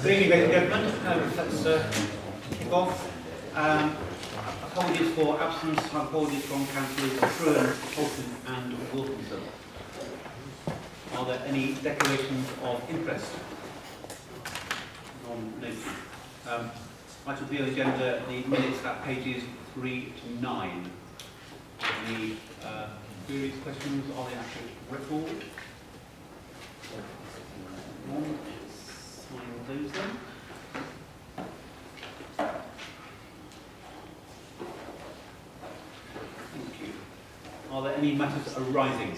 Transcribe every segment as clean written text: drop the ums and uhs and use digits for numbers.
Good evening, ladies and gentlemen. Let's kick off. Apologies for absence. Apologies from Councillors Truan, Holton and Wilkinson. Are there any declarations of interest? Non-noted. Item B on the agenda, the minutes at pages 3 to 9. Any queries, questions on the actual record? Sign those then. Thank you. Are there any matters arising?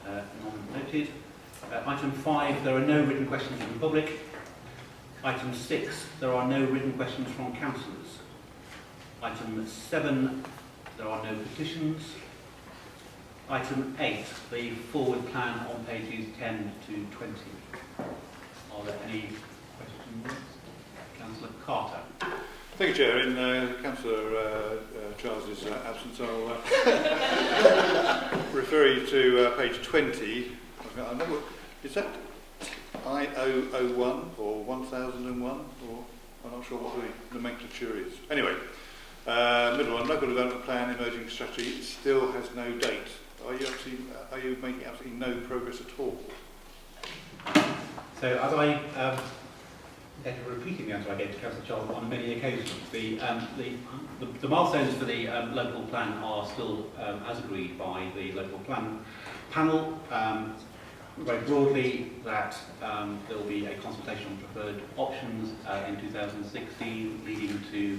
Non-noted. Item 5, there are no written questions from the public. Item 6, there are no written questions from councillors. Item 7, there are no petitions. Item 8, the forward plan on pages 10 to 20. Are there any questions? Councillor Carter. Thank you, Chair. In Councillor Charles's absence, I'll refer you to page 20. I know, is that I001 or 1001? Or I'm not sure what the nomenclature is. Anyway, middle one, local development plan, emerging strategy, still has no date. Are you making absolutely no progress at all? So as I repeating the answer I gave to Councillor Charles on many occasions, the milestones for the local plan are still as agreed by the local plan panel. Very broadly, that there will be a consultation on preferred options in 2016, leading to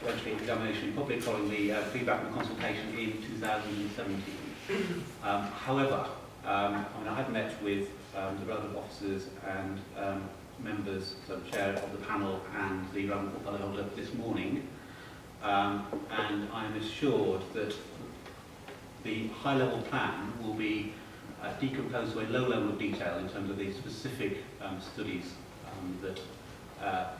eventually examination in public following the feedback and consultation in 2017. However, I have met with the relevant officers and members, so the chair of the panel and the relevant portfolio holder this morning, and I am assured that the high-level plan will be decomposed to a low level of detail in terms of the specific studies that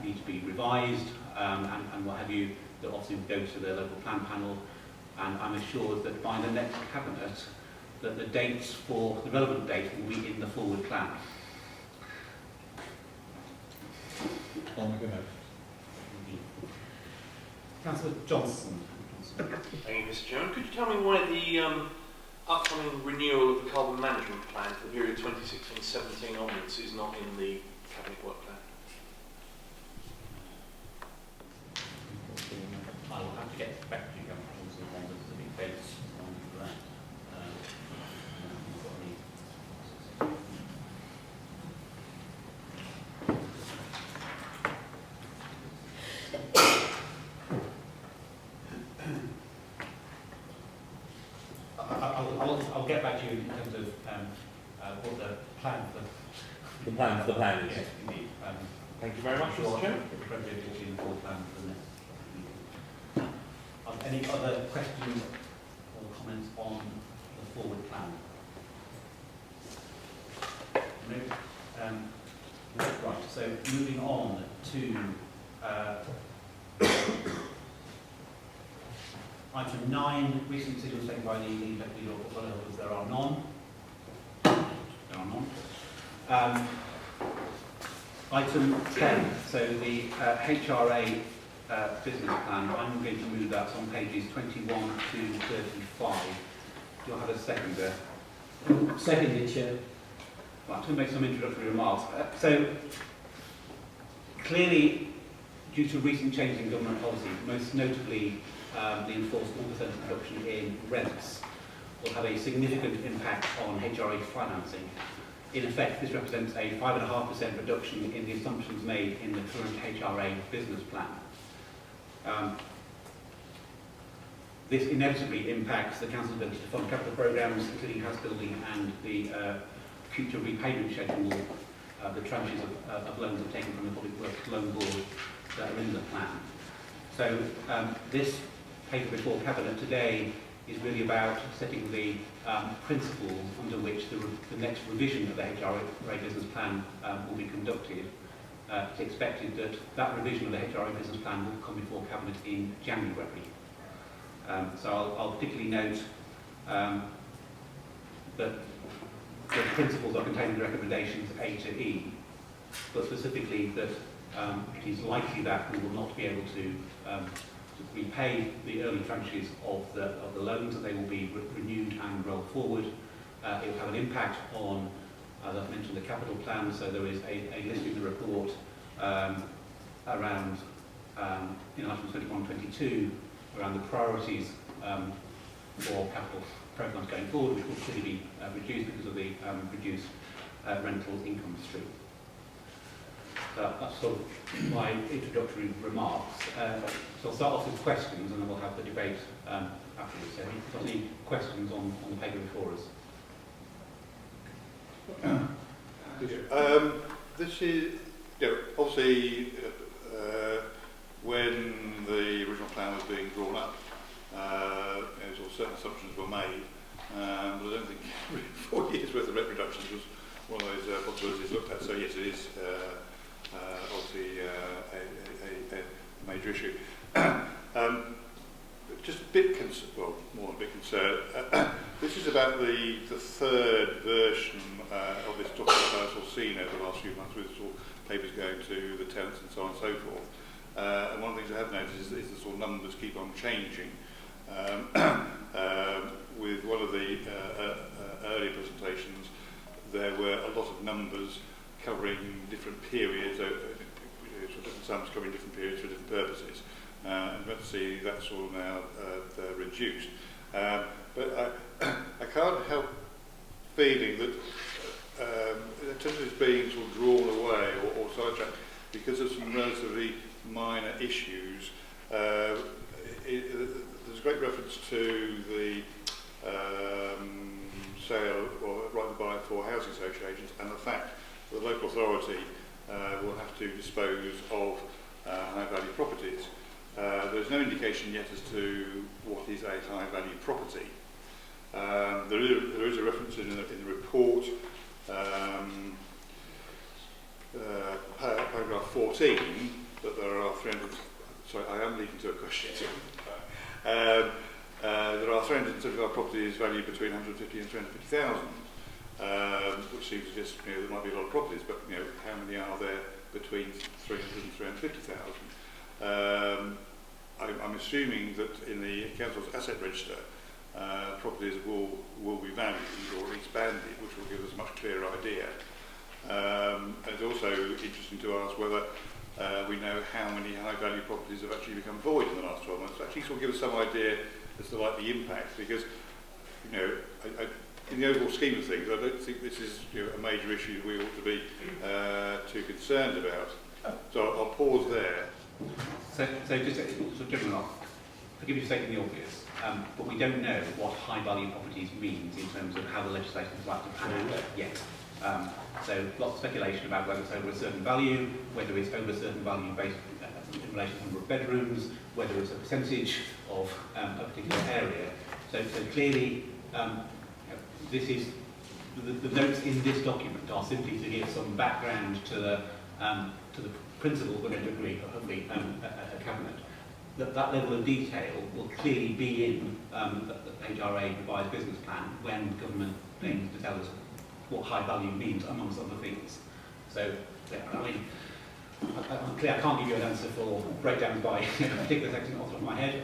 need to be revised and what have you, that obviously will go to the local plan panel, and I'm assured that by the next cabinet that the dates for the relevant date will be in the forward plan. On the go. Councillor Johnson. Thank you, Mr. Chairman. Could you tell me why the upcoming renewal of the carbon management plan for the period 2016-17 onwards is not in the Cabinet Work Plan? I will have to get back to you on the specific dates on that. I'll get back to you in terms of what the plan for The plan is. Yes, indeed. Thank you very much, Mr. Chairman. Appropriate in the full plan for the next. Any other questions or comments on the forward plan? No? Right, so moving on to item 9, recent decisions taken by the lead or portfolio holders. There are none. There are none. Item 10, so the HRA business plan, I'm going to move that on pages 21 to 35. Do you have a second there? Seconded, Chair. Right, to make some introductory remarks. So, clearly, due to recent changes in government policy, most notably the enforced 1% reduction in rents, will have a significant impact on HRA financing. In effect, this represents a 5.5% reduction in the assumptions made in the current HRA business plan. This inevitably impacts the Council's ability to fund capital programmes, including house building and the future repayment schedule, the tranches of loans taken from the Public Works Loan Board that are in the plan. So this paper before Cabinet today is really about setting the principles under which the next revision of the HRA business plan will be conducted. It's expected that that revision of the HRA business plan will come before Cabinet in January. So I'll particularly note that the principles are contained in the recommendations A to E, but specifically that it is likely that we will not be able to repay the early tranches of the loans, that they will be renewed and rolled forward. It will have an impact on, as I've mentioned, the capital plan. So there is a list in the report around, in items 21-22, around the priorities for capital programmes going forward, which will clearly be reduced because of the reduced rental income stream. So that's sort of my introductory remarks. So I'll start off with questions and then we'll have the debate afterwards. So if you've got any questions on the paper before us? This is, obviously, when the original plan was being drawn up, certain assumptions were made, but I don't think 4 years worth of rent reductions was one of those possibilities looked at. So yes, it is obviously a major issue. Just a bit concerned, well, more than a bit concerned. This is about the third version of this document that I've sort of seen over the last few months, with sort of papers going to the tenants and so on and so forth. And one of the things I have noticed is the sort of numbers keep on changing. With one of the early presentations, there were a lot of numbers covering different periods, different sums covering different periods for different purposes. And we're going to see that sort of now reduced. But I can't help feeling that attention is being sort of drawn away or sidetracked because of some relatively minor issues. There's a great reference to the sale or right to buy for housing associations and the fact that the local authority will have to dispose of high value properties. There's no indication yet as to what is a high value property. There is a reference in the report, paragraph 14, that there are 300. Sorry, I am leading to a question. There are 375 properties valued between 150 and 350,000, which seems to suggest there might be a lot of properties, but how many are there between 300 and 350,000? I'm assuming that in the council's asset register, properties will be valued or expanded, which will give us a much clearer idea. And it's also interesting to ask whether we know how many high-value properties have actually become void in the last 12 months. Actually, sort of give us some idea as to like the impact, because in the overall scheme of things, I don't think this is a major issue we ought to be too concerned about. So I'll pause there. So just sort of general off, forgive me for stating the obvious, but we don't know what high-value properties means in terms of how the legislation is likely to pan out yet. So lots of speculation about whether it's over a certain value, whether it's over a certain value based in relation to the number of bedrooms, whether it's a percentage of a particular area. So clearly, this is the notes in this document are simply to give some background to the principles we're going to agree, hopefully, a cabinet. That level of detail will clearly be in the HRA revised business plan when government aims to tell us what high value means, amongst other things. So, I mean, I'm clear I can't give you an answer for breakdowns by particular section off the top of my head.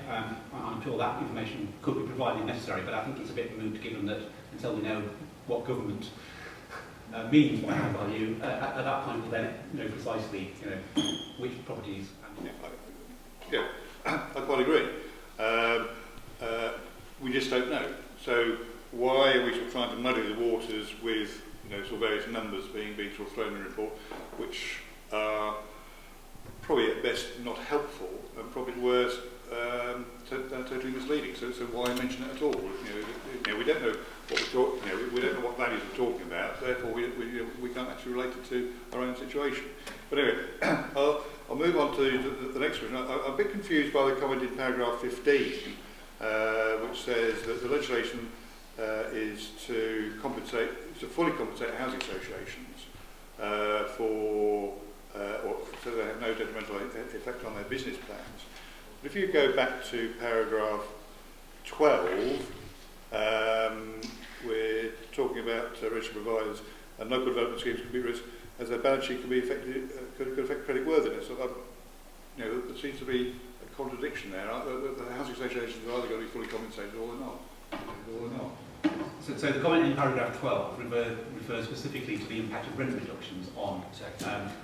I'm sure that information could be provided if necessary, but I think it's a bit moot given that until we know what government means by high value, at that point we'll then know precisely which properties. Yeah, I quite agree. We just don't know. So why are we sort of trying to muddy the waters with sort of various numbers being sort of thrown in the report, which are probably at best not helpful and probably worse totally misleading. So why mention it at all? We don't know what we're talking. We don't know what values we're talking about. Therefore, we can't actually relate it to our own situation. But anyway, I'll move on to the next one. I'm a bit confused by the comment in paragraph 15, which says that the legislation is to fully compensate housing associations so they have no detrimental effect on their business plans. But if you go back to paragraph 12, we're talking about registered providers and local development schemes could be at risk as their balance sheet could be affected, could affect credit worthiness. So, you know, there seems to be a contradiction there. The housing associations are either going to be fully compensated or they're not. So the comment in paragraph 12 refers specifically to the impact of rent reductions on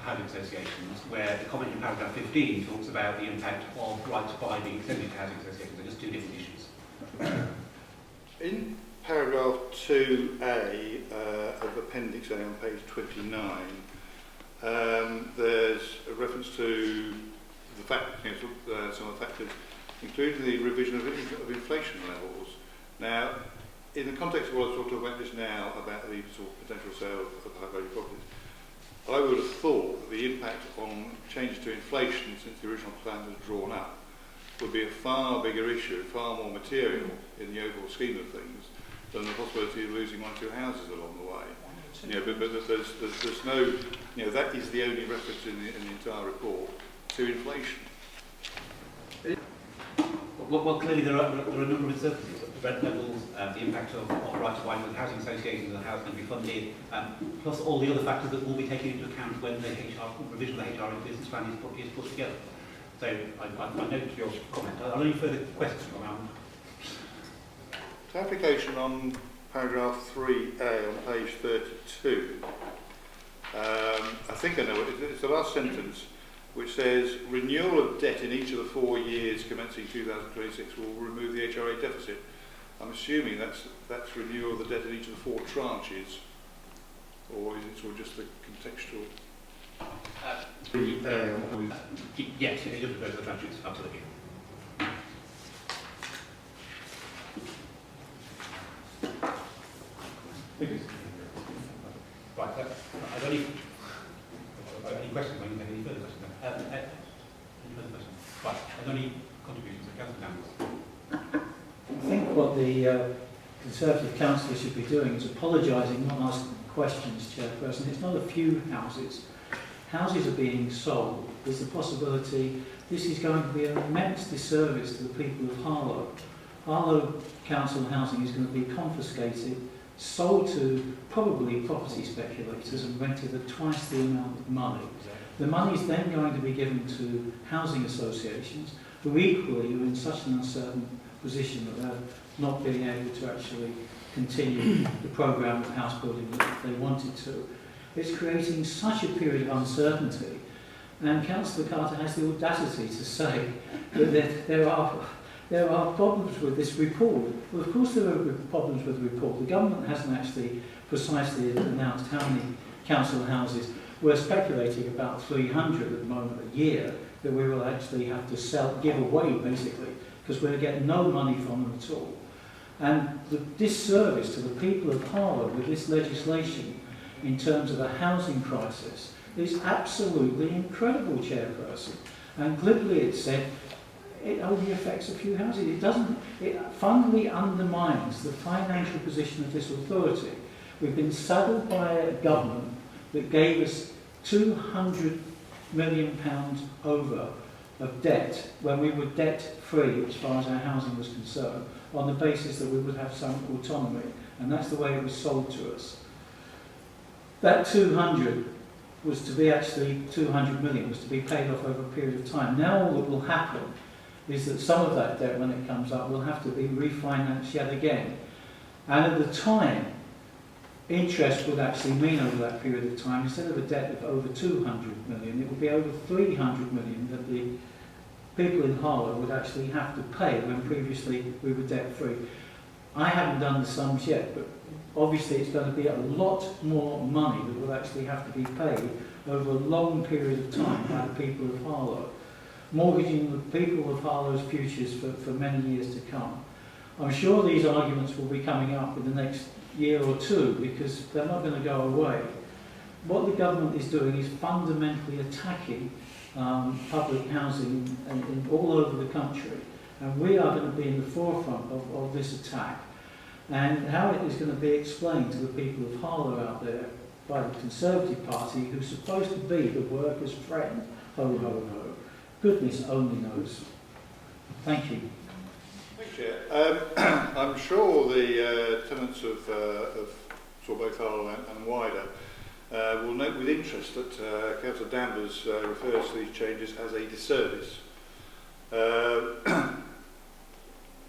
housing associations, where the comment in paragraph 15 talks about the impact of right to buy being extended to housing associations. They're just two different issues. In paragraph 2A of Appendix A on page 29, there's a reference to the fact, some of the factors, including the revision of inflation levels. Now, in the context of what I was talking about just now, about the sort of potential sale of high-value properties, I would have thought that the impact on changes to inflation since the original plan was drawn up would be a far bigger issue, far more material in the overall scheme of things than the possibility of losing one or two houses along the way. You know, but there's no, you know, that is the only reference in the entire report to inflation. Well, clearly there are a number of uncertainties. Rent levels, the impact of right to buy with housing associations and how it's going to be funded, plus all the other factors that will be taken into account when the revision of the HR business plan is put together. So I note your comment. Are there any further questions around? Clarification on paragraph 3A on page 32. I think I know it. It's the last sentence, which says renewal of debt in each of the 4 years commencing 2026 will remove the HRA deficit. I'm assuming that's renewal of the debt in each of the 4 tranches, or is it sort of just the contextual? Yes, it does refer to the tranches, absolutely. Right, are there any questions? Any further questions? Any further questions? Right, are there any contributions? Councillor Daniels. I think what the Conservative councillor should be doing is apologising, not asking questions, Chairperson. It's not a few houses. Houses are being sold. There's the possibility this is going to be an immense disservice to the people of Harlow. Harlow Council housing is going to be confiscated, sold to probably property speculators and rented at twice the amount of money. The money is then going to be given to housing associations who equally are in such an uncertain position that they're not being able to actually continue the programme of house building that they wanted to. It's creating such a period of uncertainty, and Councillor Carter has the audacity to say that there are problems with this report. Well, of course there are problems with the report. The government hasn't actually precisely announced how many council houses. We're speculating about 300 at the moment a year that we will actually have to give away basically, because we're getting no money from them at all. And the disservice to the people of Harlow with this legislation in terms of a housing crisis is absolutely incredible, Chairperson. And glibly it said it only affects a few houses. It fundamentally undermines the financial position of this authority. We've been saddled by a government that gave us £200 million over of debt when we were debt-free as far as our housing was concerned, on the basis that we would have some autonomy, and that's the way it was sold to us. That 200 was to be actually 200 million, was to be paid off over a period of time. Now all that will happen is that some of that debt, when it comes up, will have to be refinanced yet again. And at the time, interest would actually mean over that period of time, instead of a debt of over 200 million, it would be over 300 million that the people in Harlow would actually have to pay when previously we were debt-free. I haven't done the sums yet, but obviously it's going to be a lot more money that will actually have to be paid over a long period of time by the people of Harlow, mortgaging the people of Harlow's futures for many years to come. I'm sure these arguments will be coming up in the next year or two because they're not going to go away. What the government is doing is fundamentally attacking public housing in all over the country, and we are going to be in the forefront of this attack. And how it is going to be explained to the people of Harlow out there by the Conservative Party, who's supposed to be the workers' friend, ho ho ho, goodness only knows. Thank you. Thank you, Chair. I'm sure the tenants of sort of both Harlow and wider will note with interest that Councillor Danvers refers to these changes as a disservice.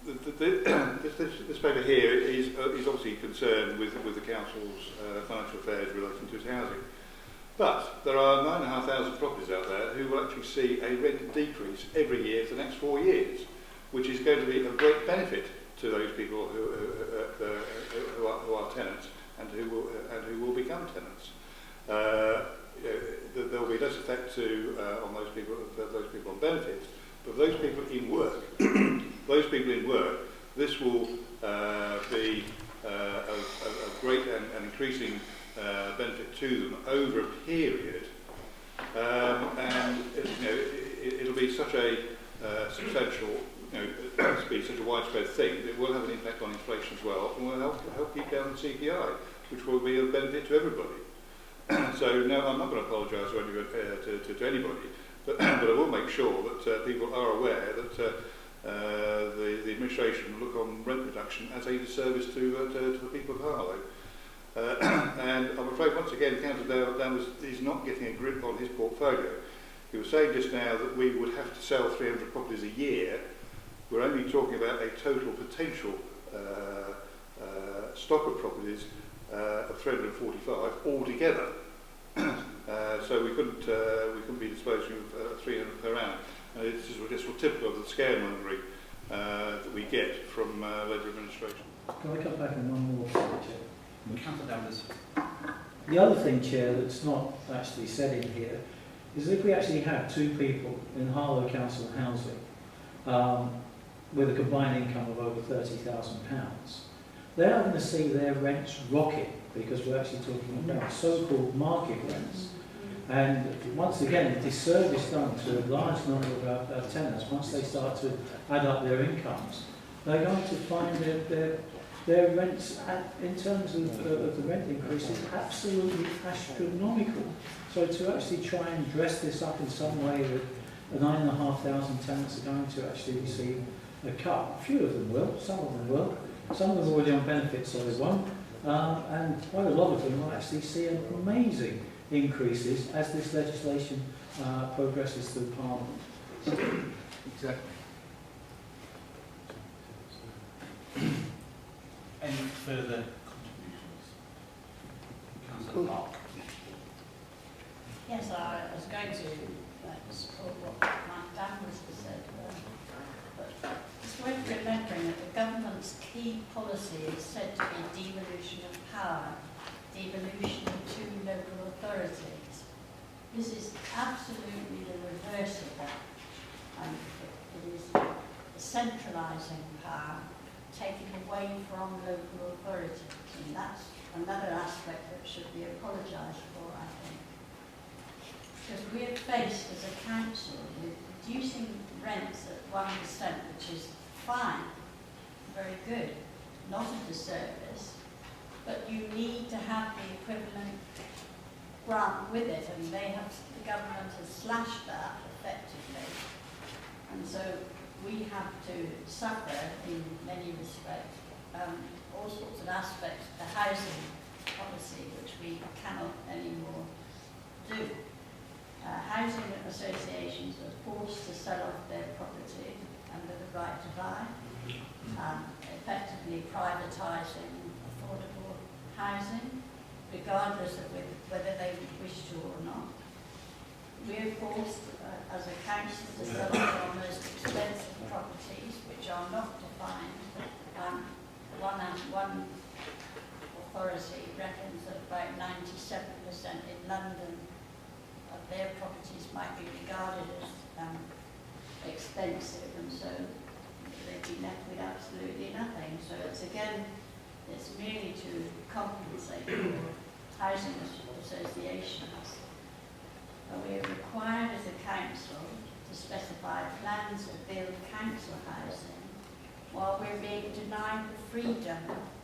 This paper here is obviously concerned with the Council's financial affairs relating to its housing. But there are 9,500 properties out there who will actually see a rent decrease every year for the next 4 years, which is going to be of great benefit to those people who are tenants and who will become tenants. There will be less effect on those people on benefits, but those people in work, this will be of great and increasing benefit to them over a period, and it'll be such a substantial, be such a widespread thing that it will have an impact on inflation as well, and will help keep down the CPI, which will be of benefit to everybody. So no, I'm not going to apologise to anybody, but I will make sure that people are aware that the administration look on rent reduction as a disservice to the people of Harlow. And I'm afraid once again Councillor Danvers is not getting a grip on his portfolio. He was saying just now that we would have to sell 300 properties a year. We're only talking about a total potential stock of properties of 345 altogether. So we couldn't be disposing of 300 per annum. And it's just typical of the scaremongering that we get from Labour administration. Can I come back on one more point, Chair? Councillor Danvers. The other thing, Chair, that's not actually said in here is if we actually have two people in Harlow Council Housing with a combined income of over £30,000, they're going to see their rents rocket because we're actually talking about so-called market rents. And once again, a disservice done to a large number of our tenants. Once they start to add up their incomes, they're going to find their rents, in terms of the rent increases, absolutely astronomical. So to actually try and dress this up in some way that 9,500 tenants are going to actually receive a cut. A few of them will, some of them will. Some of them are already on benefits, so they won't. And quite a lot of them will actually see amazing increases as this legislation progresses through Parliament. Exactly. Any further contributions? Councillor Park. Yes, I was going to support what Mike Danvers has said, but it's worth remembering that the government's key policy is said to be devolution of power, devolution to local authorities. This is absolutely the reverse of that. And it is centralising power, taken away from local authorities, and that's another aspect that should be apologised for, I think. Because we're faced as a council with reducing rents at 1%, which is fine, very good, not a disservice, but you need to have the equivalent grant with it, and the government has slashed that effectively, and so we have to suffer in many respects all sorts of aspects of the housing policy which we cannot anymore do. Housing associations are forced to sell off their property under the right to buy, effectively privatising affordable housing, regardless of whether they wish to or not. We are forced, as a council, to sell off our most expensive properties, which are not defined. One authority reckons that about 97% in London of their properties might be regarded as expensive, and so they'd be left with absolutely nothing. So it's merely to compensate for housing associations. And we are required as a council to specify plans to build council housing while we're being denied the freedom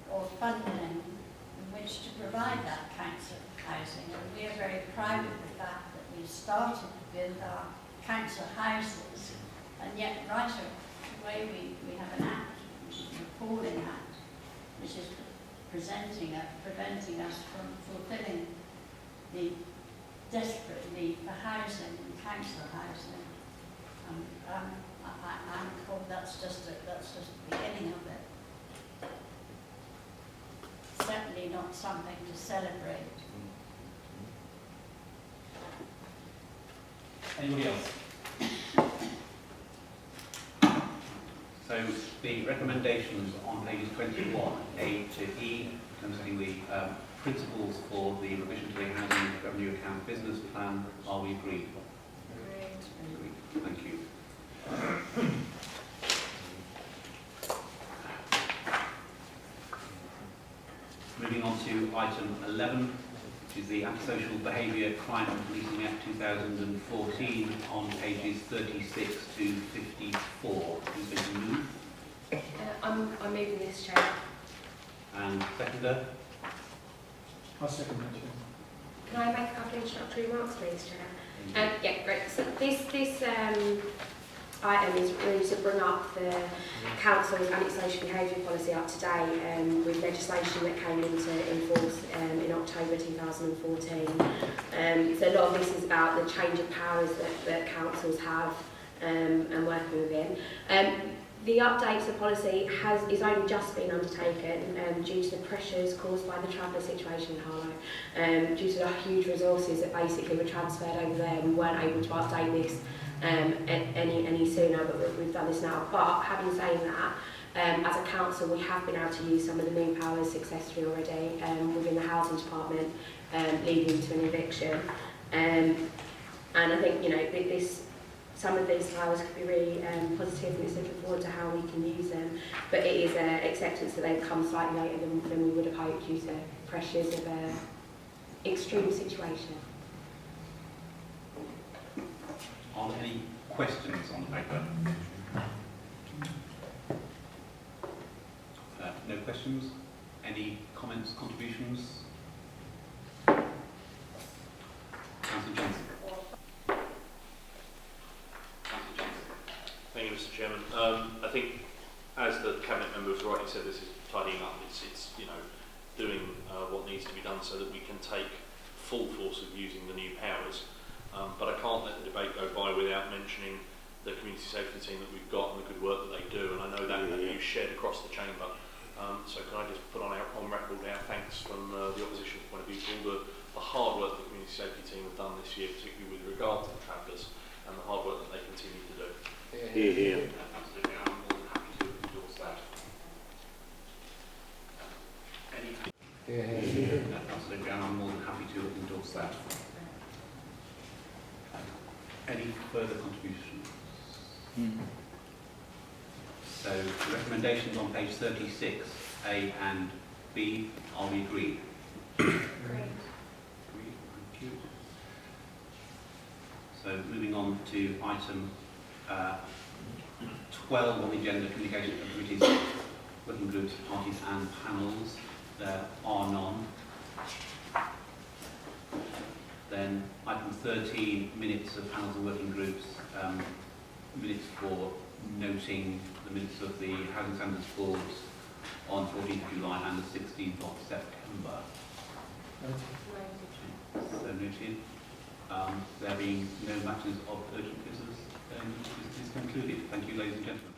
or funding in which to provide that council housing. And we are very proud of the fact that we've started to build our council houses, and yet right away we have an act which is an appalling act, which is preventing us from fulfilling the desperate need for housing and council housing. I'm told that's just the beginning of it. Certainly not something to celebrate. Anybody else? So the recommendations on pages 21A to E, concerning the principles for the revision to the Housing Revenue Account Business Plan, are we agreed? Agreed. Thank you. Moving on to item 11, which is the Antisocial Behaviour, Crime and Policing Act 2014 on pages 36 to 54. Who's going to move? I'm moving this, Chair. And seconder? I'll second that, Chair. Can I make a couple of introductory remarks, please, Chair? Yeah, great. So this item is really to bring up the Council's antisocial behaviour policy up to date with legislation that came into enforce in October 2014. So a lot of this is about the change of powers that councils have and working within. The update to the policy is only just been undertaken due to the pressures caused by the traveller situation in Harlow, due to the huge resources that basically were transferred over there. We weren't able to update this any sooner, but we've done this now. But having said that, as a council, we have been able to use some of the new powers successfully already within the housing department, leading to an eviction. And I think some of these powers could be really positive, and it's looking forward to how we can use them. But it is an acceptance that they've come slightly later than we would have hoped due to pressures of an extreme situation. On any questions on the paper? No questions? Any comments, contributions? Councillor Johnson. Thank you, Mr. Chairman. I think, as the Cabinet member has rightly said, this is tidying up. It's doing what needs to be done so that we can take full force of using the new powers. But I can't let the debate go by without mentioning the community safety team that we've got and the good work that they do. And I know that view shared across the chamber. So can I just put on record our thanks from the opposition's point of view for all the hard work the community safety team have done this year, particularly with regard to the travellers, and the hard work that they continue to do. Absolutely, I'm more than happy to endorse that. Absolutely, and I'm more than happy to endorse that. Any further contributions? So the recommendations on page 36, A and B, are we agreed? Great. Agreed, thank you. So moving on to item 12 on the agenda, communication of committees, working groups, parties and panels. There are none. Then item 13, minutes of panels and working groups, minutes for noting the minutes of the Housing Standards Boards on 14th of July and the 16th of September. So noted. There being no matters of urgent business, is concluded. Thank you, ladies and gentlemen.